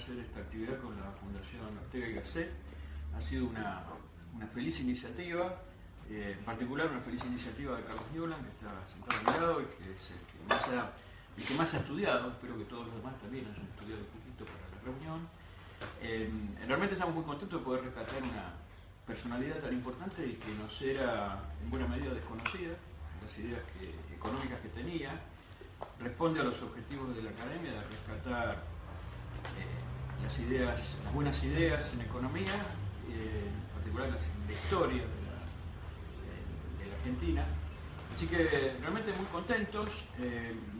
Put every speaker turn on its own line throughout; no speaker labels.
hacer esta actividad con la Fundación Ortega y Gasset. Ha sido una feliz iniciativa, en particular una feliz iniciativa de Carlos Newland, que está sentado a mi lado y que es el que más ha estudiado. Espero que todos los demás también hayan estudiado un poquito para la reunión. Realmente estamos muy contentos de poder rescatar una personalidad tan importante y que nos era en buena medida desconocida, las ideas económicas que tenía. Responde a los objetivos de la academia de rescatar las buenas ideas en economía, en particular en la historia de la Argentina. Así que realmente muy contentos.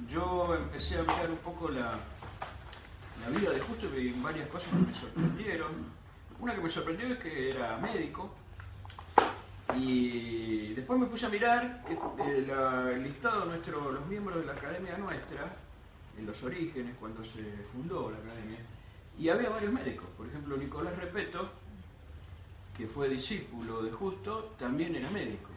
Yo empecé a mirar un poco la vida de Justo y vi varias cosas que me sorprendieron. Una que me sorprendió es que era médico. Y después me puse a mirar el listado de los miembros de la academia nuestra, en los orígenes, cuando se fundó la academia, y había varios médicos. Por ejemplo, Nicolás Repetto, que fue discípulo de Justo, también era médico.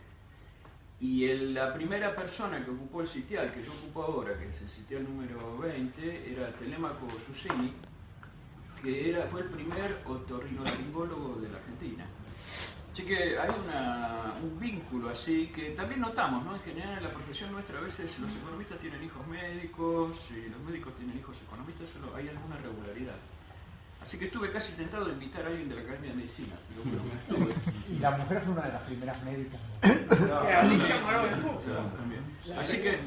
Y la primera persona que ocupó el sitial que yo ocupo ahora, que es el sitial número 20, era Telémaco Susini, que fue el primer otorrinolaringólogo de la Argentina. Así que hay un vínculo así que también notamos, ¿no? En general en la profesión nuestra a veces los economistas tienen hijos médicos y los médicos tienen hijos economistas, solo hay alguna regularidad. Así que estuve casi tentado de invitar a alguien de la Academia de Medicina, pero bueno, no estuve.
Y la mujer fue una de las primeras médicas.
Así que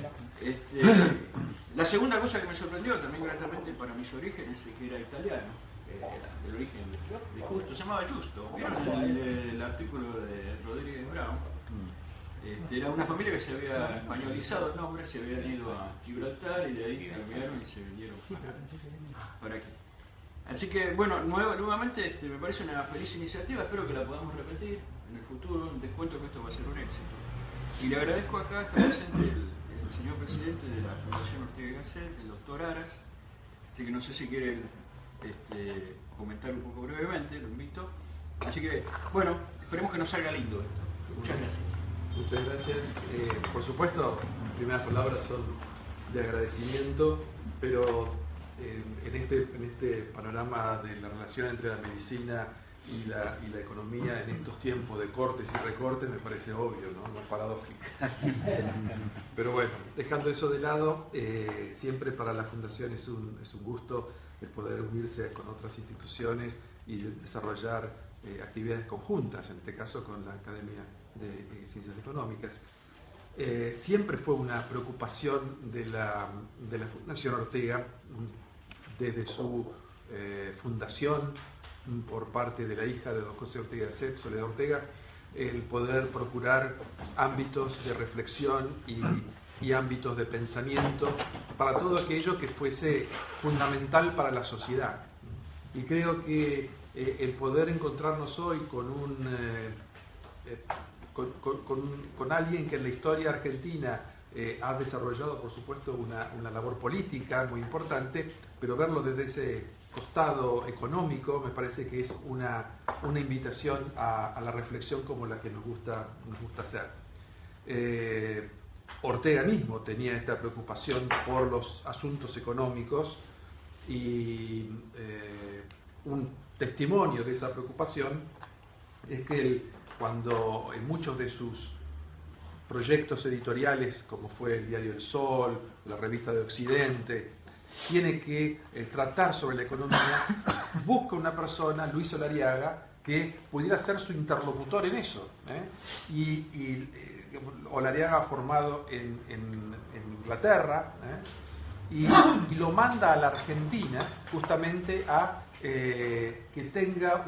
la segunda cosa que me sorprendió, también gratamente para mis orígenes, es que era italiano. Era del origen de Justo, se llamaba Justo. ¿Vieron el artículo de Rodríguez Brown? Era una familia que se había españolizado el nombre, se habían ido a Gibraltar y de ahí cambiaron y se vinieron para aquí. Así que, bueno, nuevamente me parece una feliz iniciativa, espero que la podamos repetir en el futuro, les cuento que esto va a ser un éxito. Y le agradezco acá, está presente el señor presidente de la Fundación Ortega y Gasset, el doctor Aras, así que no sé si quiere comentar un poco brevemente, lo invito. Así que, bueno, esperemos que nos salga lindo esto. Muchas gracias.
Muchas gracias. Por supuesto, mis primeras palabras son de agradecimiento, pero en este panorama de la relación entre la medicina y la economía en estos tiempos de cortes y recortes me parece obvio, ¿no? No es paradójico. Pero bueno, dejando eso de lado, siempre para la Fundación es un gusto el poder unirse con otras instituciones y desarrollar actividades conjuntas, en este caso con la Academia de Ciencias Económicas. Siempre fue una preocupación de la Fundación Ortega, desde su fundación por parte de la hija de don José Ortega Gasset, Soledad Ortega, el poder procurar ámbitos de reflexión y ámbitos de pensamiento para todo aquello que fuese fundamental para la sociedad. Y creo que el poder encontrarnos hoy con alguien que en la historia argentina ha desarrollado, por supuesto, una labor política muy importante, pero verlo desde ese costado económico me parece que es una invitación a la reflexión como la que nos gusta hacer. Ortega mismo tenía esta preocupación por los asuntos económicos y un testimonio de esa preocupación es que él, cuando en muchos de sus proyectos editoriales, como fue el Diario El Sol, la Revista de Occidente, tiene que tratar sobre la economía, busca una persona, Luis Olariaga, que pudiera ser su interlocutor en eso. Olariaga formado en Inglaterra, y lo manda a la Argentina justamente a que tenga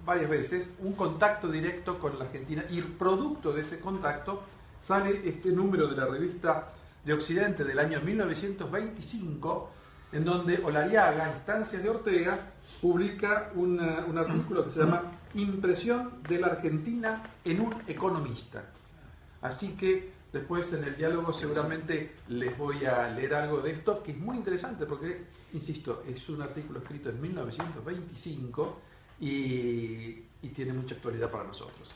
varias veces un contacto directo con la Argentina, y producto de ese contacto sale este número de la Revista de Occidente del año 1925, en donde Olariaga, a instancia de Ortega, publica un artículo que se llama Impresión de la Argentina en un economista. Así que después en el diálogo seguramente les voy a leer algo de esto, que es muy interesante porque, insisto, es un artículo escrito en 1925 y tiene mucha actualidad para nosotros.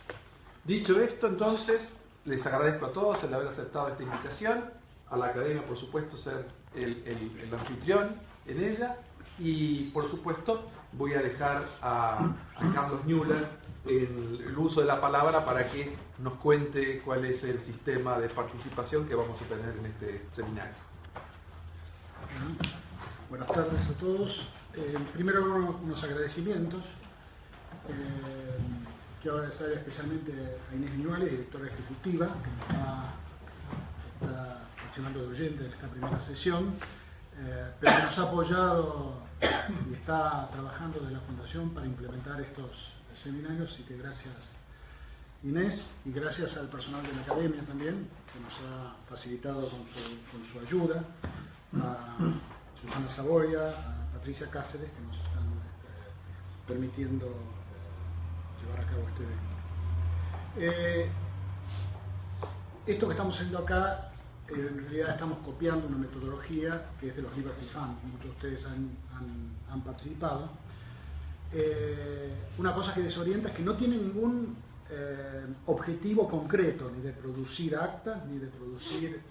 Dicho esto, entonces, les agradezco a todos el haber aceptado esta invitación, a la Academia, por supuesto, ser el anfitrión en ella, Y por supuesto voy a dejar a Carlos Müller el uso de la palabra para que nos cuente cuál es el sistema de participación que vamos a tener en este seminario.
Buenas tardes a todos. Primero unos agradecimientos. Quiero agradecer especialmente a Inés Viñuales, directora ejecutiva, que nos está funcionando de oyente en esta primera sesión, pero nos ha apoyado y está trabajando desde la Fundación para implementar estos seminarios, así que gracias Inés, y gracias al personal de la Academia también, que nos ha facilitado con su ayuda, a Susana Saboya, a Patricia Cáceres, que nos están permitiendo llevar a cabo este evento. Esto que estamos haciendo acá, en realidad estamos copiando una metodología que es de los Liberty Fund, muchos de ustedes han participado. Una cosa que desorienta es que no tiene ningún objetivo concreto, ni de producir actas, ni de producir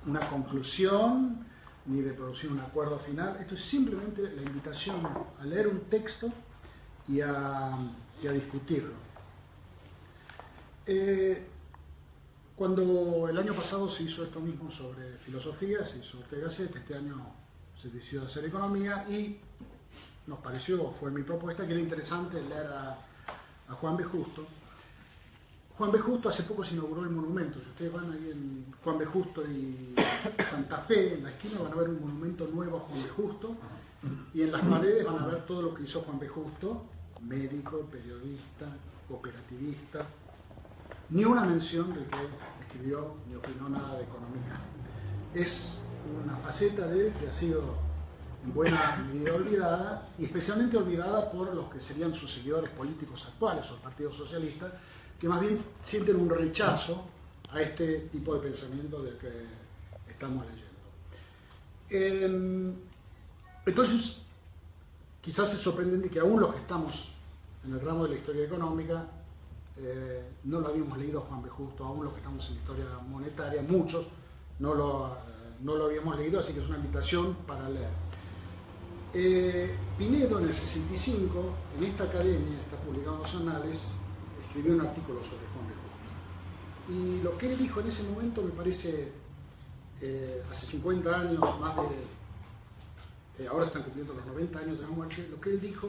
una conclusión, ni de producir un acuerdo final. Esto es simplemente la invitación a leer un texto y a discutirlo. Cuando el año pasado se hizo esto mismo sobre filosofía, se hizo Ortega y Gasset, este año se decidió hacer economía y nos pareció, fue mi propuesta, que era interesante leer a Juan B. Justo. Juan B. Justo hace poco se inauguró el monumento. Si ustedes van ahí en Juan B. Justo y Santa Fe, en la esquina, van a ver un monumento nuevo a Juan B. Justo y en las paredes van a ver todo lo que hizo Juan B. Justo, médico, periodista, cooperativista. Ni una mención de que escribió ni opinó nada de economía. Es una faceta de él que ha sido en buena medida olvidada, y especialmente olvidada por los que serían sus seguidores políticos actuales o el Partido Socialista, que más bien sienten un rechazo a este tipo de pensamiento del que estamos leyendo. Entonces, quizás es sorprendente que aún los que estamos en el ramo de la historia económica no lo habíamos leído a Juan B. Justo, aún los que estamos en la historia monetaria, muchos no lo habíamos leído, así que es una invitación para leer. Pinedo en el 65, en esta academia, está publicado en los anales, escribió un artículo sobre Juan B. Justo. Y lo que él dijo en ese momento me parece, hace 50 años, más de, ahora están cumpliendo los 90 años de la muerte, lo que él dijo,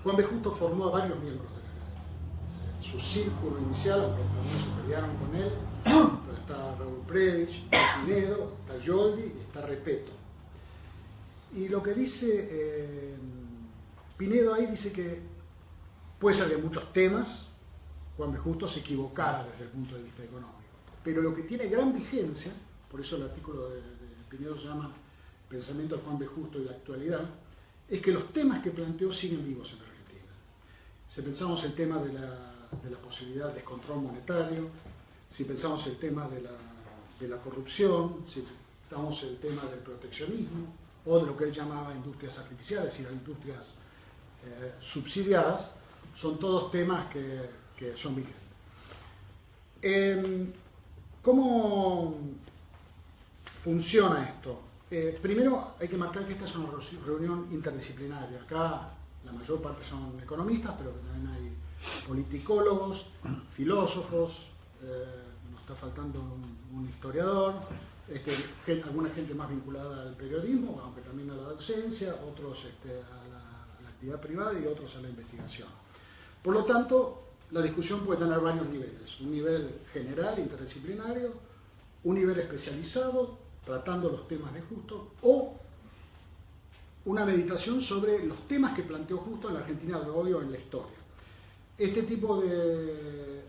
Juan B. Justo formó a varios miembros de la academia. Su círculo inicial, aunque algunos se pelearon con él, pero está Raúl Prebisch, está Pinedo, está Yoldi y está Repetto. Y lo que dice Pinedo ahí dice que puede ser que en muchos temas Juan B. Justo se equivocara desde el punto de vista económico, pero lo que tiene gran vigencia, por eso el artículo de Pinedo se llama Pensamiento de Juan B. Justo y la actualidad, es que los temas que planteó siguen vivos en Argentina. Si pensamos el tema de la posibilidad de descontrol monetario, si pensamos el tema de la corrupción, si pensamos el tema del proteccionismo, o de lo que él llamaba industrias artificiales, y las industrias subsidiadas, son todos temas que son vigentes. ¿Cómo funciona esto? Primero hay que marcar que esta es una reunión interdisciplinaria. Acá la mayor parte son economistas, pero también hay politicólogos, filósofos, nos está faltando un historiador, alguna gente más vinculada al periodismo, aunque también a la docencia, otros a la actividad privada y otros a la investigación. Por lo tanto, la discusión puede tener varios niveles: un nivel general, interdisciplinario, un nivel especializado, tratando los temas de Justo, o una meditación sobre los temas que planteó Justo en la Argentina de hoy o en la historia. Este tipo de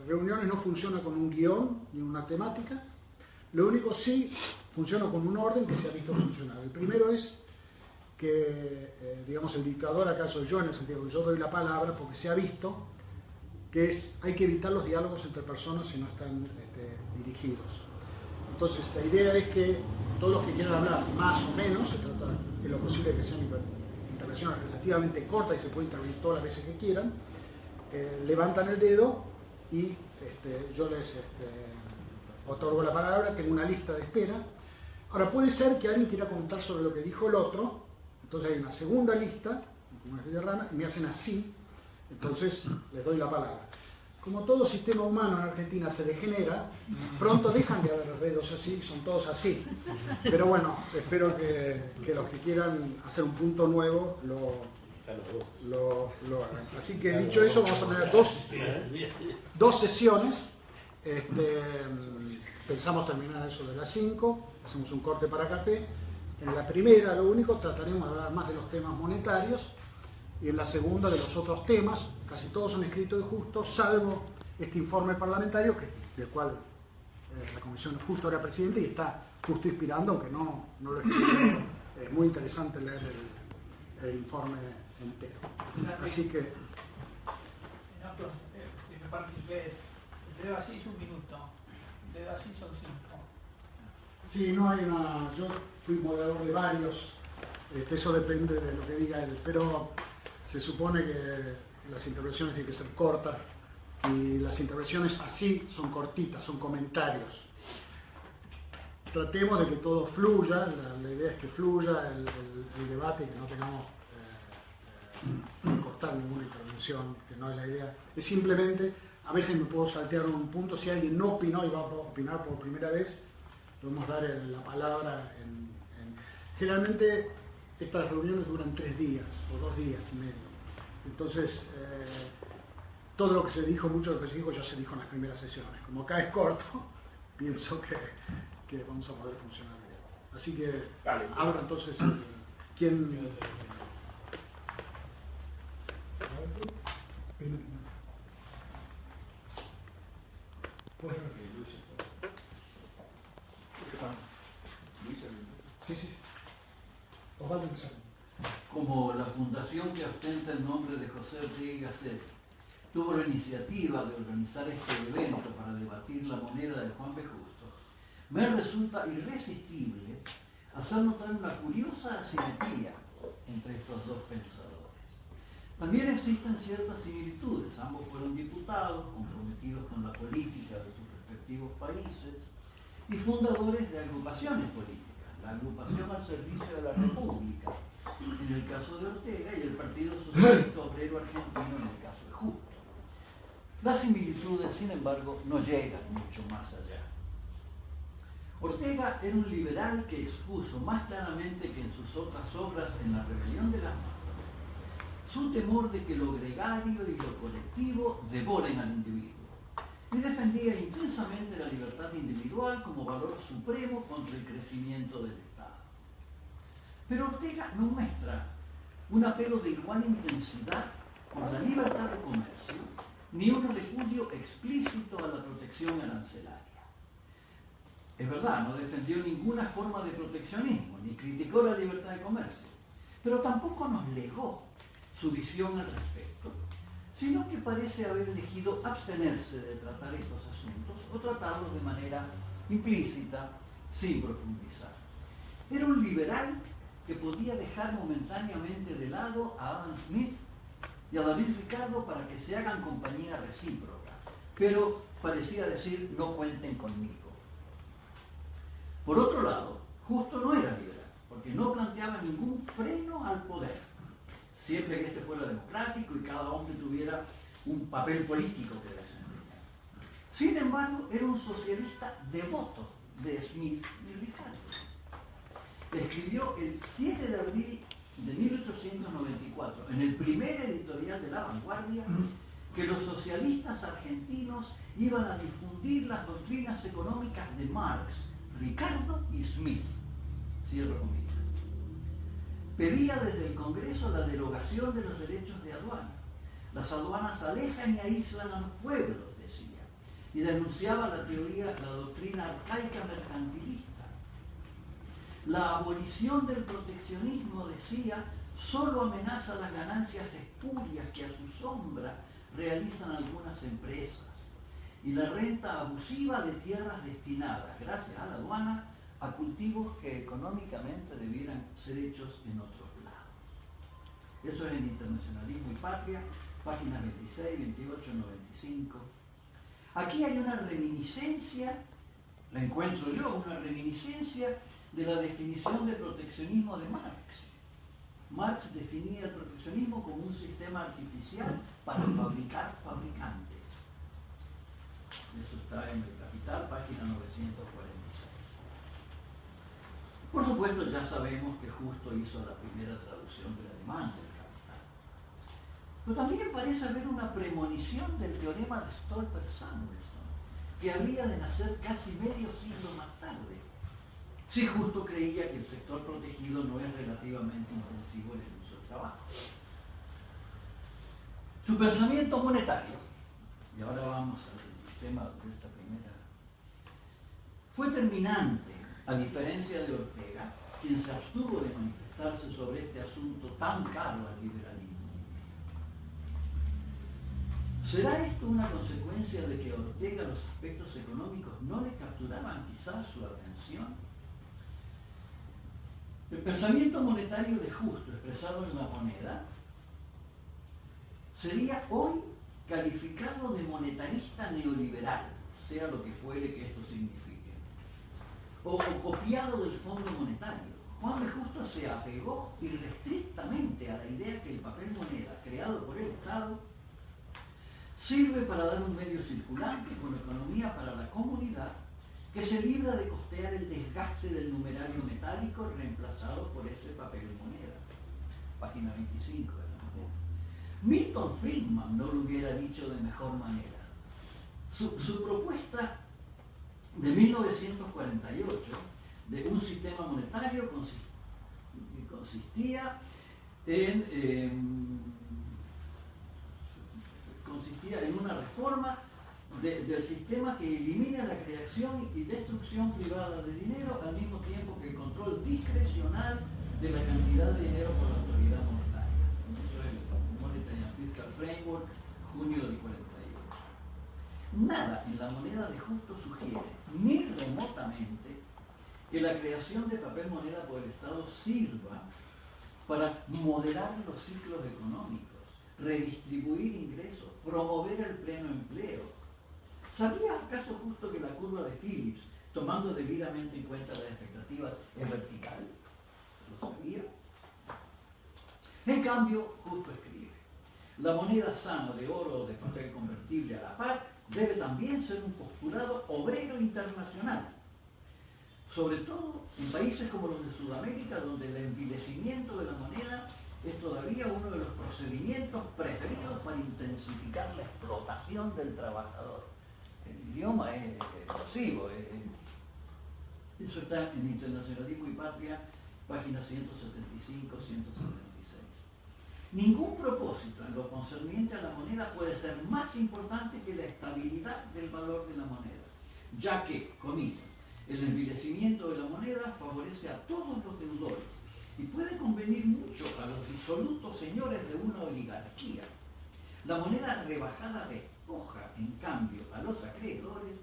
reuniones no funciona con un guión ni una temática. Lo único sí funciona con un orden que se ha visto funcionar. El primero es que, digamos, el dictador acá soy yo, en el sentido que yo doy la palabra, porque se ha visto que hay que evitar los diálogos entre personas si no están dirigidos. Entonces, la idea es que todos los que quieran hablar, más o menos, se trata de lo posible que sean intervenciones relativamente cortas y se puede intervenir todas las veces que quieran, levantan el dedo y yo les otorgo la palabra. Tengo una lista de espera. Ahora puede ser que alguien quiera comentar sobre lo que dijo el otro, entonces hay una segunda lista, una rama, y me hacen así, entonces les doy la palabra. Como todo sistema humano en Argentina se degenera, pronto dejan de haber dedos así, son todos así. Pero bueno, espero que los que quieran hacer un punto nuevo lo hagan. Así que dicho eso, vamos a tener dos sesiones. Pensamos terminar eso de las 5, hacemos un corte para café. En la primera, lo único, trataremos de hablar más de los temas monetarios, y en la segunda de los otros temas. Casi todos son escritos de Justo, salvo este informe parlamentario, del cual la Comisión Justo era presidente y está Justo inspirando, aunque no lo escribió. Es muy interesante leer el informe entero. Así que...
me participé, el dedo así es 1 minuto, el dedo así son 5.
Sí, no hay una... Yo fui moderador de varios, eso depende de lo que diga él, pero se supone que las intervenciones tienen que ser cortas, y las intervenciones así son cortitas, son comentarios. Tratemos de que todo fluya, la idea es que fluya el debate y que no tengamos que cortar ninguna intervención, que no es la idea. Es simplemente, a veces me puedo saltear un punto, si alguien no opinó y va a opinar por primera vez, podemos dar la palabra Generalmente estas reuniones duran 3 días o 2 días y medio. Entonces, todo lo que se dijo, mucho de lo que se dijo ya se dijo en las primeras sesiones. Como acá es corto, pienso que vamos a poder funcionar bien. Así que, ahora entonces, ¿quién? Sí, sí. Osvaldo empezar.
Como la fundación que ostenta el nombre de José Ortega y Gasset tuvo la iniciativa de organizar este evento para debatir la moneda de Juan B. Justo, me resulta irresistible hacer notar una curiosa asimetría entre estos dos pensadores. También existen ciertas similitudes. Ambos fueron diputados, comprometidos con la política de sus respectivos países y fundadores de agrupaciones políticas. La agrupación al servicio de la República, en el caso de Ortega, y el Partido Socialista Obrero Argentino, en el caso de Justo. Las similitudes, sin embargo, no llegan mucho más allá. Ortega era un liberal que expuso más claramente que en sus otras obras en La rebelión de las masas su temor de que lo gregario y lo colectivo devoren al individuo, y defendía intensamente la libertad individual como valor supremo contra el crecimiento del Estado. Pero Ortega no muestra un apego de igual intensidad por la libertad de comercio, ni un repudio explícito a la protección arancelaria. Es verdad, no defendió ninguna forma de proteccionismo, ni criticó la libertad de comercio, pero tampoco nos legó su visión al respecto, sino que parece haber elegido abstenerse de tratar estos asuntos o tratarlos de manera implícita, sin profundizar. Era un liberal que podía dejar momentáneamente de lado a Adam Smith y a David Ricardo para que se hagan compañía recíproca, pero parecía decir: no cuenten conmigo. Por otro lado, Justo no era liberal, porque no planteaba ningún freno al poder, siempre que este fuera democrático y cada hombre tuviera un papel político que desempeñar. Sin embargo, era un socialista devoto de Smith y Ricardo. Escribió el 7 de abril de 1894, en el primer editorial de La Vanguardia, que los socialistas argentinos iban a difundir las doctrinas económicas de Marx, Ricardo y Smith. Cierro comillas. Pedía desde el Congreso la derogación de los derechos de aduana. Las aduanas alejan y aíslan a los pueblos, decía, y denunciaba la doctrina arcaica mercantilista. La abolición del proteccionismo, decía, solo amenaza las ganancias espurias que a su sombra realizan algunas empresas, y la renta abusiva de tierras destinadas, gracias a la aduana, a cultivos que económicamente debieran ser hechos en otros lados. Eso es en Internacionalismo y Patria, páginas 26, 28, 95. Aquí hay una reminiscencia, la encuentro yo, una reminiscencia de la definición de proteccionismo de Marx. Marx definía el proteccionismo como un sistema artificial para fabricar fabricantes. Eso está en el Capital, página 946. Por supuesto, ya sabemos que Justo hizo la primera traducción del alemán del Capital. Pero también parece haber una premonición del teorema de Stolper-Samuelson, que habría de nacer casi medio siglo más tarde, si Justo creía que el sector protegido no es relativamente intensivo en el uso del trabajo. Su pensamiento monetario, y ahora vamos al tema de esta primera, fue terminante, a diferencia de Ortega, quien se abstuvo de manifestarse sobre este asunto tan caro al liberalismo. ¿Será esto una consecuencia de que a Ortega los aspectos económicos no le capturaban quizás su atención? El pensamiento monetario de Justo, expresado en la moneda, sería hoy calificado de monetarista neoliberal, sea lo que fuere que esto signifique, o copiado del Fondo Monetario. Juan B. Justo se apegó irrestrictamente a la idea que el papel moneda creado por el Estado sirve para dar un medio circulante con economía para la comunidad que se libra de costear el desgaste del numerario metálico reemplazado por ese papel moneda. Página 25 de la moneda. Milton Friedman no lo hubiera dicho de mejor manera. Su propuesta de 1948 de un sistema monetario consistía en una reforma del sistema que elimina la creación y destrucción privada de dinero al mismo tiempo que el control discrecional de la cantidad de dinero por la autoridad monetaria. Eso es el Monetary and Fiscal Framework, junio del 48. Nada en la moneda de Justo sugiere, ni remotamente, que la creación de papel moneda por el Estado sirva para moderar los ciclos económicos, redistribuir ingresos, promover el pleno empleo. ¿Sabía acaso Justo que la curva de Phillips, tomando debidamente en cuenta las expectativas, es vertical? ¿Lo sabía? En cambio, Justo escribe: la moneda sana de oro o de papel convertible a la par debe también ser un postulado obrero internacional, sobre todo en países como los de Sudamérica, donde el envilecimiento de la moneda es todavía uno de los procedimientos preferidos para intensificar la explotación del trabajador. El idioma es explosivo. Eso está en Internacionalismo y Patria, páginas 175, 176. Ningún propósito en lo concerniente a la moneda puede ser más importante que la estabilidad del valor de la moneda, ya que, comillas, el envilecimiento de la moneda favorece a todos los deudores y puede convenir mucho a los disolutos señores de una oligarquía. La moneda rebajada despoja, en cambio, a los acreedores,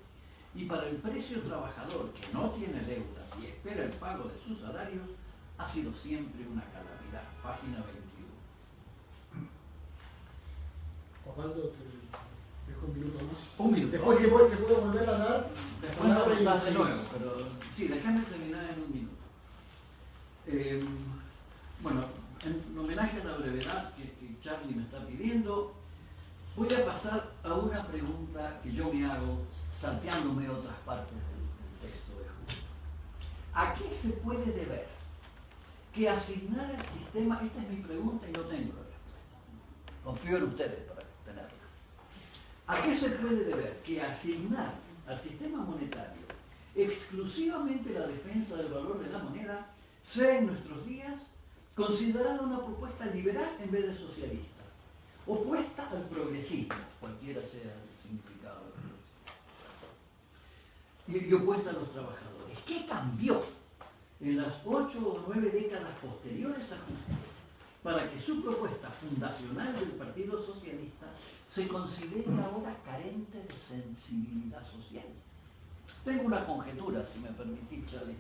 y para el precio trabajador que no tiene deudas y espera el pago de sus salarios, ha sido siempre una calamidad. Página 21.
Osvaldo, te dejo un minuto más.
Un minuto.
Después que puedo volver a dar.
Después no preguntas de nuevo, pero sí, déjame terminar en un minuto. Bueno, en homenaje a la brevedad que Charlie me está pidiendo, voy a pasar a una pregunta que yo me hago salteándome otras partes del texto de Justo. ¿A qué se puede deber que asignar el sistema? Esta es mi pregunta y no tengo la respuesta. Confío en ustedes para tenerla. ¿A qué se puede deber que asignar al sistema monetario exclusivamente la defensa del valor de la moneda sea en nuestros días considerada una propuesta liberal en vez de socialista, opuesta al progresismo, cualquiera sea el significado del progresismo, y opuesta a los trabajadores? ¿Qué cambió en las 8 o 9 décadas posteriores a Justo para que su propuesta fundacional del Partido Socialista se considere ahora carente de sensibilidad social? Tengo una conjetura, si me permitís, Charlie.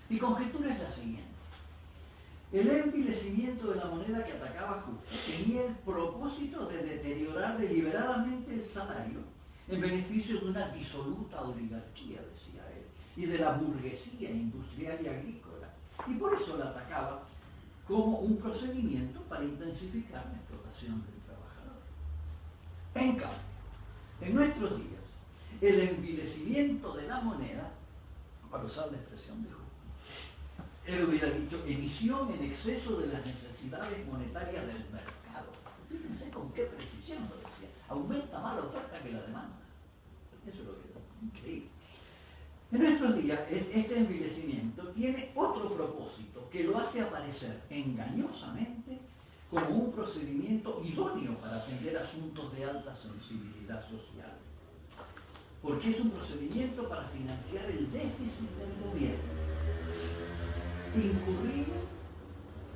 Mi conjetura es la siguiente. El envilecimiento de la moneda que atacaba Justo tenía el propósito de deteriorar deliberadamente el salario en beneficio de una disoluta oligarquía, decía él, y de la burguesía industrial y agrícola, y por eso la atacaba como un procedimiento para intensificar la explotación del trabajador. En cambio, en nuestros días, el envilecimiento de la moneda, para usar la expresión de Hugo, él hubiera dicho emisión en exceso de las necesidades monetarias del mercado. Fíjense con qué precisión lo decía. Aumenta más la oferta que la demanda. Eso es lo que es increíble. En nuestros días, este envilecimiento tiene otro propósito que lo hace aparecer engañosamente como un procedimiento idóneo para atender asuntos de alta sensibilidad social. Porque es un procedimiento para financiar el déficit del gobierno. Incurrir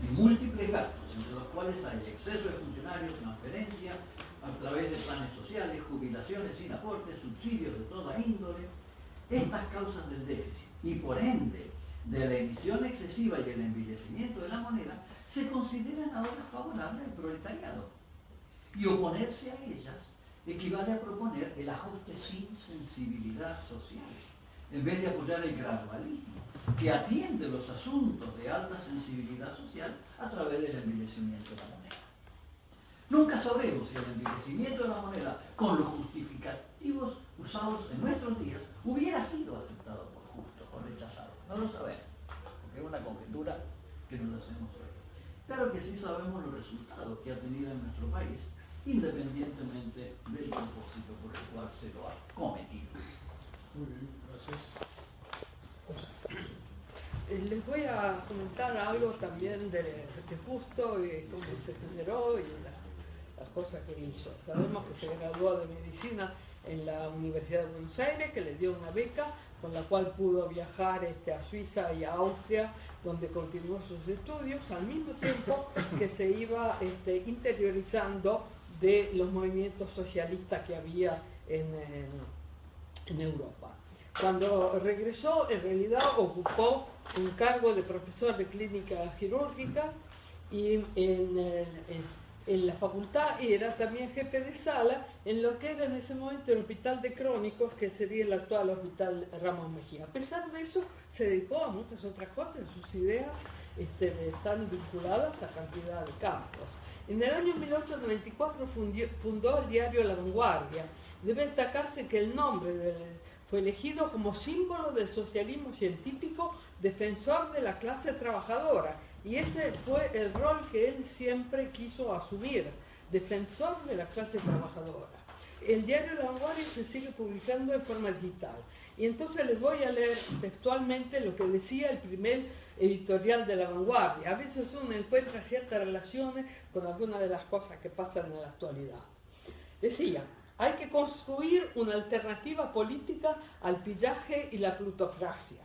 en múltiples gastos, entre los cuales hay exceso de funcionarios, transferencia a través de planes sociales, jubilaciones sin aportes, subsidios de toda índole, estas causas del déficit y por ende de la emisión excesiva y el envilecimiento de la moneda se consideran ahora favorables al proletariado. Y oponerse a ellas equivale a proponer el ajuste sin sensibilidad social, en vez de apoyar el gradualismo, que atiende los asuntos de alta sensibilidad social a través del envilecimiento de la moneda. Nunca sabremos si el envilecimiento de la moneda, con los justificativos usados en nuestros días, hubiera sido aceptado por justos o rechazado. No lo sabemos, porque es una conjetura que nos la hacemos hoy. Claro que sí sabemos los resultados que ha tenido en nuestro país, independientemente del propósito por el cual se lo ha cometido.
Muy bien, gracias.
Les voy a comentar algo también de Justo y cómo se generó y las cosas que hizo. Sabemos que se graduó de medicina en la Universidad de Buenos Aires, que le dio una beca con la cual pudo viajar a Suiza y a Austria, donde continuó sus estudios, al mismo tiempo que se iba interiorizando de los movimientos socialistas que había en Europa. Cuando regresó, en realidad ocupó un cargo de profesor de clínica quirúrgica y en la facultad era también jefe de sala en lo que era en ese momento el Hospital de Crónicos, que sería el actual Hospital Ramón Mejía. A pesar de eso, se dedicó a muchas otras cosas, sus ideas están vinculadas a cantidad de campos. En el año 1894 fundó el diario La Vanguardia. Debe destacarse que el nombre fue elegido como símbolo del socialismo científico, defensor de la clase trabajadora, y ese fue el rol que él siempre quiso asumir, defensor de la clase trabajadora. El diario La Vanguardia se sigue publicando en forma digital, y entonces les voy a leer textualmente lo que decía el primer editorial de La Vanguardia. A veces uno encuentra ciertas relaciones con algunas de las cosas que pasan en la actualidad. Decía: hay que construir una alternativa política al pillaje y la plutocracia.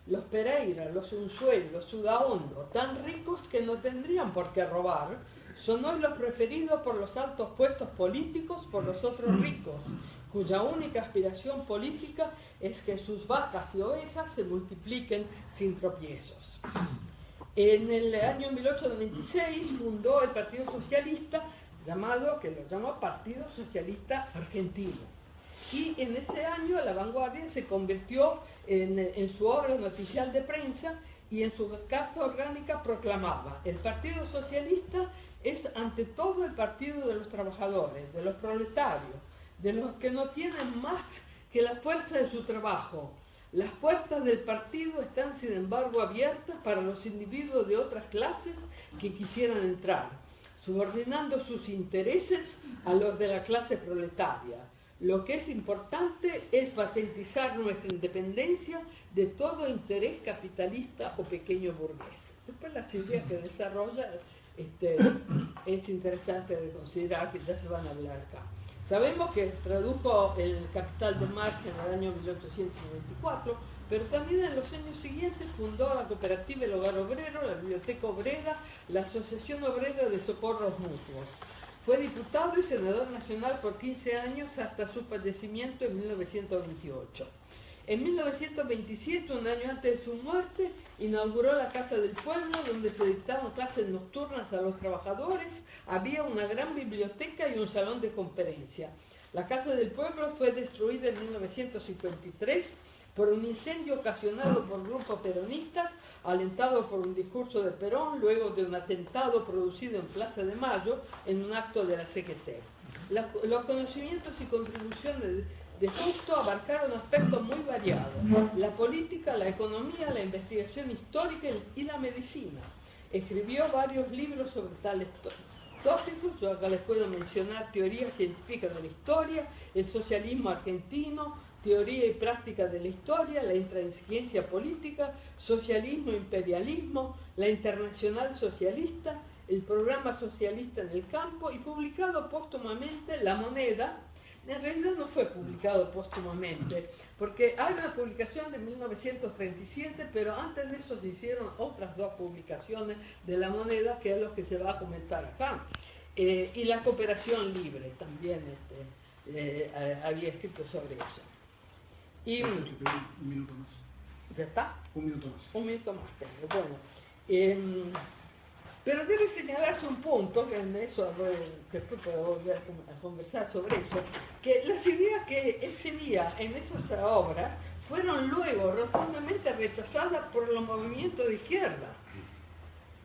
Los Pereira, los Unzué, los Udaondo, tan ricos que no tendrían por qué robar, son hoy los preferidos por los altos puestos políticos por los otros ricos, cuya única aspiración política es que sus vacas y ovejas se multipliquen sin tropiezos. En el año 1896 fundó el Partido Socialista, que lo llamó Partido Socialista Argentino. Y en ese año La Vanguardia se convirtió en su órgano oficial de prensa, y en su carta orgánica proclamaba: el Partido Socialista es ante todo el partido de los trabajadores, de los proletarios, de los que no tienen más que la fuerza de su trabajo. Las puertas del partido están sin embargo abiertas para los individuos de otras clases que quisieran entrar, subordinando sus intereses a los de la clase proletaria. Lo que es importante es patentizar nuestra independencia de todo interés capitalista o pequeño burgués. Después las ideas que desarrolla es interesante de considerar, que ya se van a hablar acá. Sabemos que tradujo el Capital de Marx en el año 1894, pero también en los años siguientes fundó la cooperativa El Hogar Obrero, la Biblioteca Obrera, la Asociación Obrera de Socorros Mutuos. Fue diputado y senador nacional por 15 años hasta su fallecimiento en 1928. En 1927, un año antes de su muerte, inauguró la Casa del Pueblo, donde se dictaban clases nocturnas a los trabajadores. Había una gran biblioteca y un salón de conferencia. La Casa del Pueblo fue destruida en 1953 por un incendio ocasionado por grupos peronistas, alentado por un discurso de Perón, luego de un atentado producido en Plaza de Mayo en un acto de la CGT. Los conocimientos y contribuciones de Justo abarcaron aspectos muy variados: la política, la economía, la investigación histórica y la medicina. Escribió varios libros sobre tales tópicos. Yo acá les puedo mencionar Teoría científica de la historia, el socialismo argentino, Teoría y práctica de la historia, la intransigencia política, socialismo e imperialismo, la internacional socialista, el programa socialista en el campo, y publicado póstumamente La Moneda. En realidad no fue publicado póstumamente, porque hay una publicación de 1937, pero antes de eso se hicieron otras dos publicaciones de La Moneda, que es lo que se va a comentar acá. Y La Cooperación Libre también había escrito sobre eso. Y,
un minuto más.
¿ya está?
Un minuto más.
Un minuto más tengo. Bueno, pero debe señalarse un punto, que en eso después puedo volver a conversar sobre eso, que las ideas que exhibía en esas obras fueron luego rotundamente rechazadas por los movimientos de izquierda,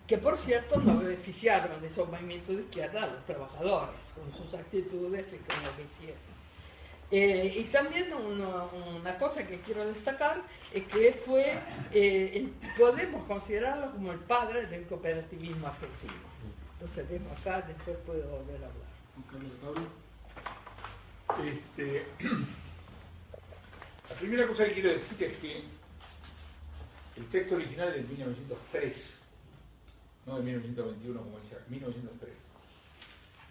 que por cierto no beneficiaron de esos movimientos de izquierda a los trabajadores, con sus actitudes y con lo que hicieron. Y también una cosa que quiero destacar es que fue, podemos considerarlo como el padre del cooperativismo argentino. Entonces dejo acá, después puedo volver a hablar.
La primera cosa que quiero decir es que el texto original es de 1903, no de 1921 como decía, 1903.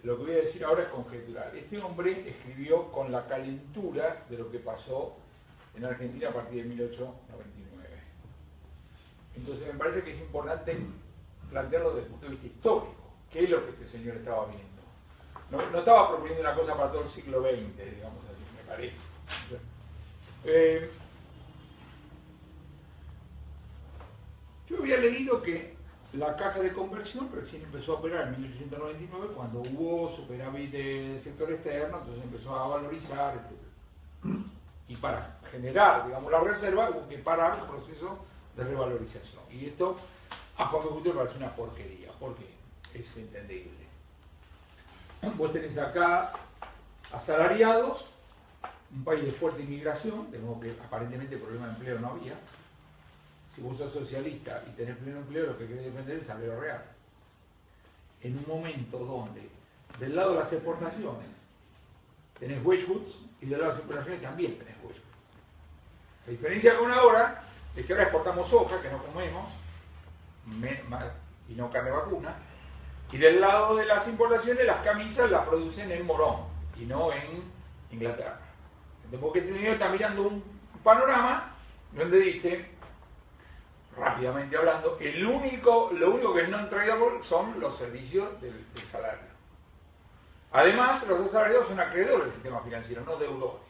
Lo que voy a decir ahora es conjetural. Este hombre escribió con la calentura de lo que pasó en Argentina a partir de 1899. Entonces me parece que es importante plantearlo desde el punto de vista histórico. ¿Qué es lo que este señor estaba viendo? No estaba proponiendo una cosa para todo el siglo XX, digamos así, me parece. Yo había leído que la caja de conversión recién empezó a operar en 1899, cuando hubo superávit del sector externo, entonces empezó a valorizar, etc. Y para generar, digamos, la reserva, hubo que parar el proceso de revalorización. Y esto a Juan B. Justo le parece una porquería, porque es entendible. Vos tenés acá asalariados, un país de fuerte inmigración, de modo que aparentemente problema de empleo no había. Si vos sos socialista y tenés pleno empleo, lo que querés defender es el salario real. En un momento donde, del lado de las exportaciones, tenés wage goods, y del lado de las exportaciones también tenés wage goods. La diferencia con ahora es que ahora exportamos soja, que no comemos, y no carne vacuna, y del lado de las importaciones, las camisas las producen en Morón, y no en Inglaterra. Entonces, porque este señor está mirando un panorama donde dice, rápidamente hablando, lo único que es non tradable son los servicios del salario. Además, los asalariados son acreedores del sistema financiero, no deudores.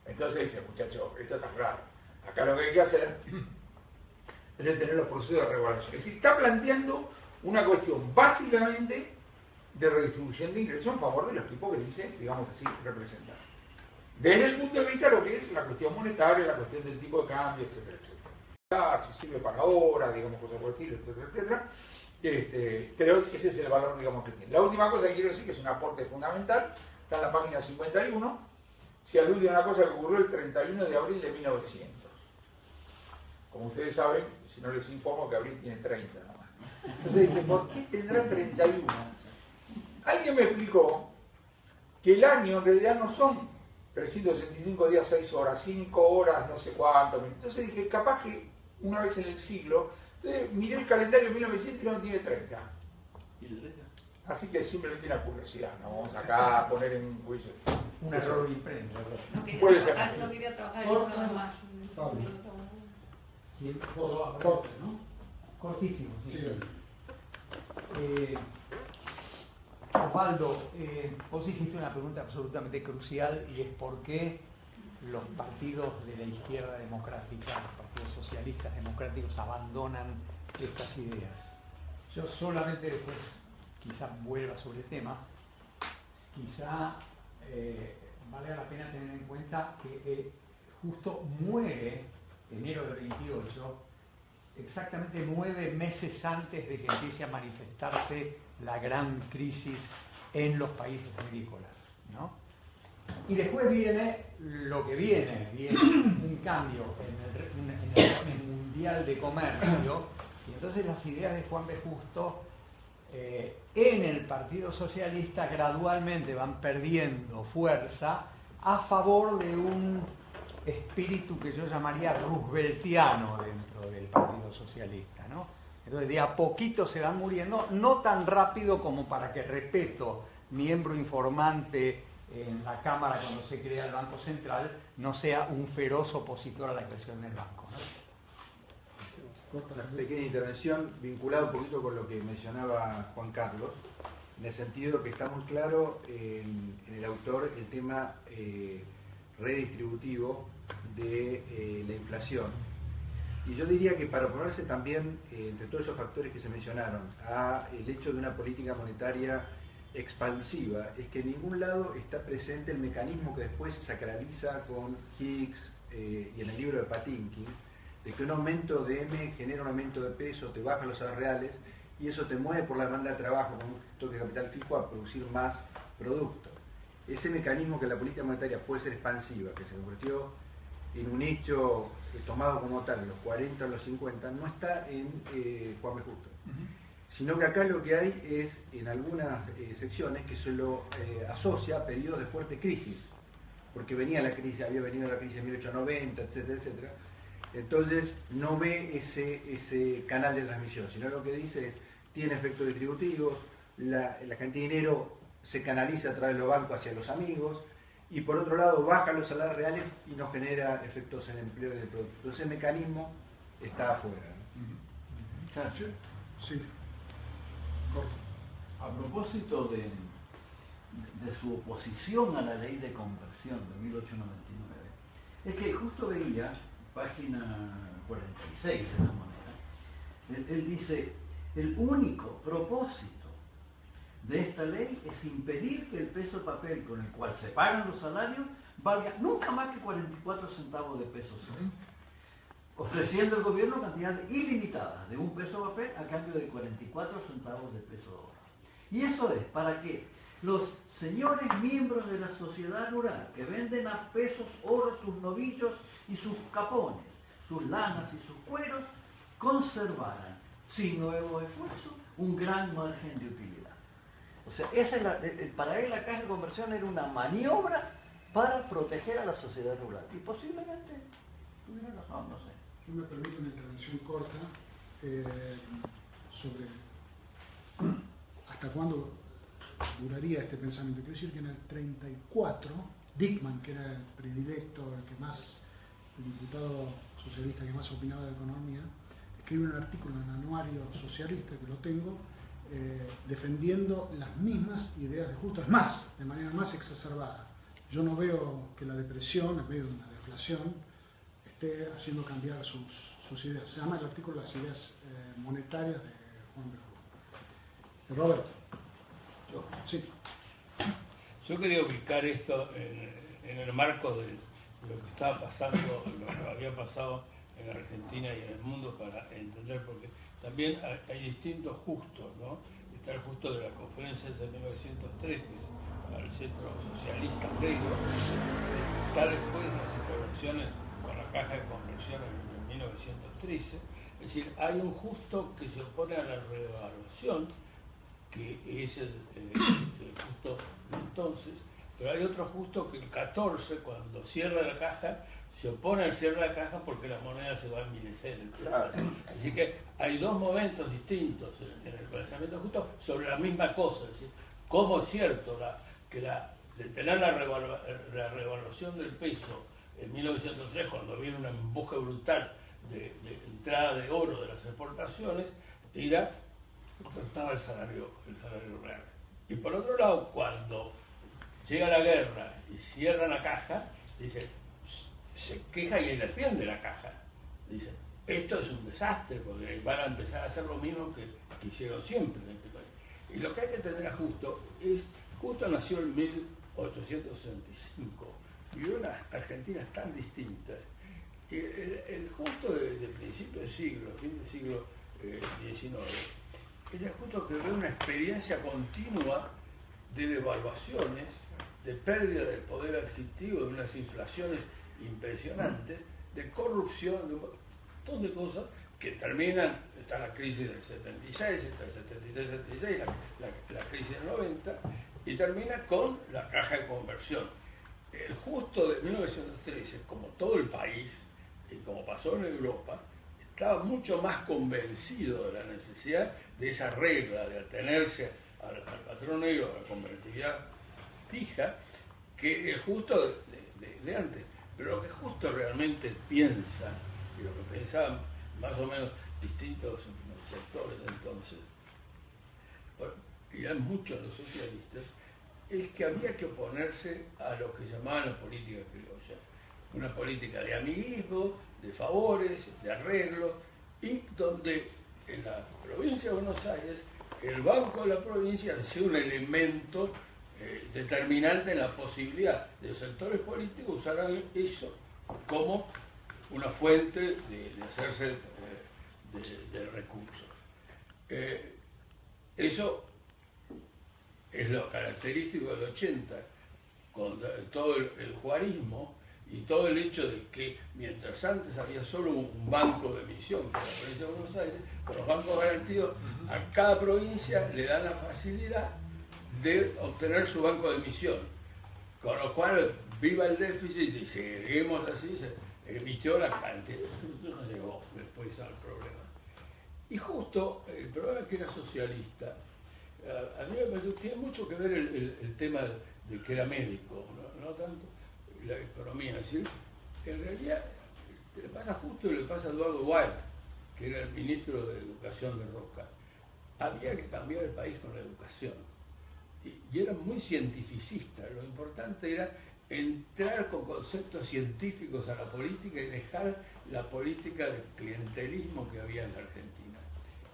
Entonces dice, muchachos, esto está claro. Acá lo que hay que hacer es detener los procesos de revaluación. Es decir, está planteando una cuestión básicamente de redistribución de ingresos en favor de los tipos que dice, digamos así, representar. Desde el punto de vista de lo que es la cuestión monetaria, la cuestión del tipo de cambio, etcétera, etcétera. Si sirve para ahora, digamos, cosas por el estilo, etcétera, etcétera. Pero ese es el valor, digamos, que tiene. La última cosa que quiero decir, que es un aporte fundamental, está en la página 51, se alude a una cosa que ocurrió el 31 de abril de 1900. Como ustedes saben, si no les informo que abril tiene 30 nomás. Entonces dije, ¿por qué tendrá 31? Alguien me explicó que el año en realidad no son 365 días, 6 horas, 5 horas, no sé cuánto. Entonces dije, capaz que una vez en el siglo, entonces miré el calendario de 1900 y no tiene 30. Así que simplemente una curiosidad, no vamos acá a poner en juicio.
Un error de imprenta.
Puede ser.
No quería trabajar el 1 de mayo.
Sí,
Corte, ¿no?
cortísimo. Sí.
Sí.
Osvaldo, vos hiciste una pregunta absolutamente crucial, y es por qué los partidos de la izquierda democrática, los partidos socialistas democráticos, abandonan estas ideas. Yo solamente después, quizá vuelva sobre el tema, quizá valga la pena tener en cuenta que Justo muere enero del 28, exactamente 9 meses antes de que empiece a manifestarse la gran crisis en los países agrícolas, ¿no? Y después viene lo que viene un cambio en el Mundial de Comercio, y entonces las ideas de Juan B. Justo en el Partido Socialista gradualmente van perdiendo fuerza a favor de un espíritu que yo llamaría rooseveltiano dentro del Partido Socialista, ¿no? Entonces de a poquito se van muriendo, no tan rápido como para que Repetto, miembro informante en la Cámara cuando se crea el Banco Central, no sea un feroz opositor a la creación del banco, ¿no?
Una pequeña intervención vinculada un poquito con lo que mencionaba Juan Carlos, en el sentido que está muy claro en el autor el tema redistributivo de la inflación. Y yo diría que para oponerse también, entre todos esos factores que se mencionaron, a el hecho de una política monetaria expansiva, es que en ningún lado está presente el mecanismo que después se sacraliza con Higgs y en el libro de Patinkin, de que un aumento de M genera un aumento de peso, te baja los salarios reales y eso te mueve por la demanda de trabajo con un toque de capital fijo a producir más producto. Ese mecanismo que la política monetaria puede ser expansiva, que se convirtió en un hecho tomado como tal en los 40 o los 50, no está en Juan B. Justo. Sino que acá lo que hay es, en algunas secciones, que se lo asocia a periodos de fuerte crisis, porque venía la crisis, había venido la crisis de 1890, etcétera, etcétera. Entonces no ve ese canal de transmisión, sino lo que dice es, tiene efectos distributivos, la cantidad de dinero se canaliza a través de los bancos hacia los amigos, y por otro lado baja los salarios reales y no genera efectos en el empleo y en el producto. Entonces el mecanismo está afuera, ¿no?
Sí.
A propósito de su oposición a la ley de conversión de 1899, es que justo veía, página 46 de la moneda, él dice, el único propósito de esta ley es impedir que el peso de papel con el cual se pagan los salarios valga nunca más que 44 centavos de peso solo, ofreciendo al gobierno cantidades ilimitadas de un peso de papel a cambio de 44 centavos de peso de oro. Y eso es para que los señores miembros de la sociedad rural que venden a pesos oro sus novillos y sus capones, sus lanas y sus cueros, conservaran, sin nuevo esfuerzo, un gran margen de utilidad. O sea, para él la caja de conversión era una maniobra para proteger a la sociedad rural. Y posiblemente tuviera razón, no sé.
Yo me permito una intervención corta sobre hasta cuándo duraría este pensamiento. Quiero decir que en el 34, Dickmann, que era el predilecto, el diputado socialista que más opinaba de economía, escribe un artículo en el Anuario Socialista, que lo tengo, defendiendo las mismas ideas de Justo, es más, de manera más exacerbada. Yo no veo que la depresión, en medio de una deflación, esté haciendo cambiar sus ideas. Se llama el artículo Las ideas monetarias de Juan B. Justo. Roberto. Sí.
Yo quería ubicar esto en el marco de lo que estaba pasando, lo que había pasado en Argentina y en el mundo para entender, porque también hay distintos justos, ¿no? Está el justo de la conferencia de 1903, que es al centro socialista griego, está después de las intervenciones con la caja de conversión en 1913, es decir, hay un justo que se opone a la revaluación, que es el justo de entonces, pero hay otro justo que el 14, cuando cierra la caja, se opone al cierre de la caja porque la moneda se va a envilecer, etc. Así que hay dos momentos distintos en el pensamiento justo sobre la misma cosa, es decir, cómo es cierto de tener la revaluación del peso en 1903, cuando viene un empuje brutal de entrada de oro de las exportaciones, afectaba el salario real. Y por otro lado, cuando llega la guerra y cierra la caja, se queja y defiende la caja. Dice, esto es un desastre porque van a empezar a hacer lo mismo que hicieron siempre en este país. Y lo que hay que tener a Justo es, Justo nació en 1865,
vivió unas Argentinas tan distintas. Y el justo de principio de siglo, fin del siglo XIX, es el justo que ve una experiencia continua de devaluaciones, de pérdida del poder adquisitivo, de unas inflaciones impresionantes, de corrupción, de un montón de cosas que terminan, está la crisis del 76, está el 73-76, la crisis del 90, y termina con la caja de conversión. El justo de 1913, como todo el país, y como pasó en Europa, estaba mucho más convencido de la necesidad de esa regla de atenerse al patrón negro, a la convertibilidad fija, que el justo de antes. Pero lo que justo realmente piensa, y lo que pensaban más o menos distintos sectores entonces, y eran muchos los socialistas, es que había que oponerse a lo que llamaban la política criolla. Una política de amiguismo, de favores, de arreglos, y donde en la provincia de Buenos Aires el Banco de la Provincia ha sido un elemento determinante en la posibilidad de los sectores políticos usar eso como una fuente de hacerse de recursos. Eso es lo característico del 80, con todo el juarismo y todo el hecho de que mientras antes había solo un banco de emisión, que era la provincia de Buenos Aires, con los bancos garantidos, a cada provincia le dan la facilidad de obtener su banco de emisión, con lo cual viva el déficit y seguimos así, se emitió la cantidad, no llegó después al problema. Y justo el problema es que era socialista. A mí me parece que tiene mucho que ver el tema de que era médico, no tanto la economía. Es decir, en realidad le pasa justo y le pasa a Eduardo White, que era el ministro de Educación de Roca. Había que cambiar el país con la educación. Y era muy cientificista. Lo importante era entrar con conceptos científicos a la política y dejar la política de clientelismo que había en la Argentina.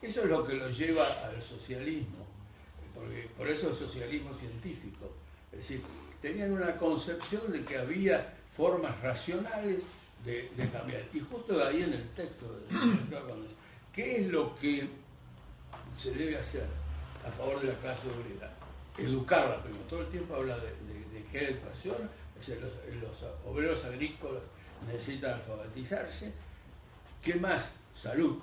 Eso es lo que lo lleva al socialismo, porque por eso el socialismo científico. Es decir, tenían una concepción de que había formas racionales de cambiar. Y justo ahí en el texto de ¿qué es lo que se debe hacer a favor de la clase obrera? Educarla, pero todo el tiempo habla de qué educación. Es decir, los obreros agrícolas necesitan alfabetizarse. ¿Qué más? Salud.